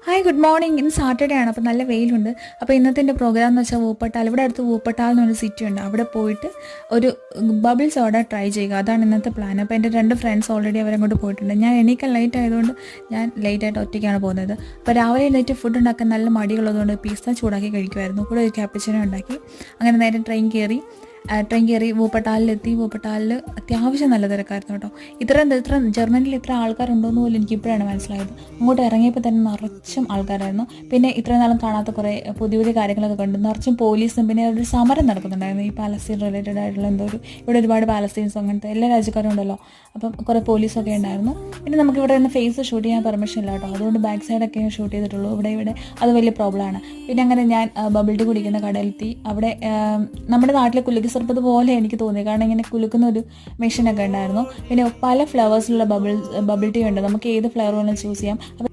Hi good morning. ഇന്ന് Saturday ആണ്, അപ്പോൾ നല്ല വെയിലുണ്ട്. അപ്പോൾ ഇന്നത്തെ എൻ്റെ പ്രോഗ്രാം എന്ന് വെച്ചാൽ വൂപ്പട്ടാൽ, ഇവിടെ അടുത്ത് വൂപ്പട്ടാൽ എന്നൊരു സിറ്റി ഉണ്ട്. അവിടെ പോയിട്ട് ഒരു ബബിൾ സോഡ ട്രൈ ചെയ്യുക, അതാണ് ഇന്നത്തെ പ്ലാൻ. അപ്പോൾ എൻ്റെ 2 ഫ്രണ്ട്സ് ഓൾറെഡി അവരങ്ങോട്ട് പോയിട്ടുണ്ട്. ഞാൻ എണീക്കാൻ ലേറ്റ് ആയതുകൊണ്ട് ഞാൻ ലേറ്റായിട്ട് ഒറ്റയ്ക്കാണ് പോകുന്നത്. അപ്പോൾ രാവിലെ എഴുന്നേറ്റ് ഫുഡ് ഉണ്ടാക്കാൻ നല്ല മടിയുള്ളതുകൊണ്ട് പിസ്ത ചൂടാക്കി കഴിക്കുമായിരുന്നു. കൂടെ ഒരു ക്യാപ്പച്ചിനോ ഉണ്ടാക്കി. അങ്ങനെ നേരെ ട്രെയിൻ കയറി വൂപ്പട്ടാലിലെത്തി. വൂപ്പട്ടാലിൽ അത്യാവശ്യം നല്ല തിരക്കായിരുന്നു കേട്ടോ. ഇത്ര ജർമ്മനിയിൽ ഇത്ര ആൾക്കാരുണ്ടോയെന്ന് പോലും എനിക്കിപ്പോഴാണ് മനസ്സിലായത്. അങ്ങോട്ട് ഇറങ്ങിയപ്പോൾ തന്നെ നിറച്ചും ആൾക്കാരായിരുന്നു. പിന്നെ ഇത്രയും നാളും കാണാത്ത കുറേ പുതിയ പുതിയ കാര്യങ്ങളൊക്കെ കണ്ടു. നിറച്ചും പോലീസും പിന്നെ ഒരു സമരം നടക്കുന്നുണ്ടായിരുന്നു ഈ പാലസ്തീൻ റിലേറ്റഡ് ആയിട്ടുള്ള ഇവിടെ ഒരുപാട് പാലസ്തീൻസും അങ്ങനത്തെ എല്ലാ രാജ്യക്കാരും ഉണ്ടല്ലോ. അപ്പം കുറേ പോലീസൊക്കെ ഉണ്ടായിരുന്നു. പിന്നെ നമുക്ക് ഇവിടെ നിന്ന് ഫേസ് ഷൂട്ട് ചെയ്യാൻ പെർമിഷൻ ഇല്ല കേട്ടോ, അതുകൊണ്ട് ബാക്ക് സൈഡൊക്കെ ഷൂട്ട് ചെയ്തിട്ടുള്ളൂ. ഇവിടെ അത് വലിയ പ്രോബ്ലമാണ്. പിന്നെ അങ്ങനെ ഞാൻ ബബിൾ ടീ കുടിക്കുന്ന കടയിലെത്തി. അവിടെ നമ്മുടെ നാട്ടിലെ കുലുക്കി സർബത്ത് പോലെ എനിക്ക് തോന്നി, കാരണം ഇങ്ങനെ കുലുക്കുന്ന ഒരു മെഷീനൊക്കെ ഉണ്ടായിരുന്നു. പിന്നെ പല ഫ്ലേവേഴ്സിലുള്ള ബബിൾ ടീ ഉണ്ട്, നമുക്ക് ഏത് ഫ്ലേവർ വേണമെങ്കിലും ചൂസ് ചെയ്യാം. അപ്പോൾ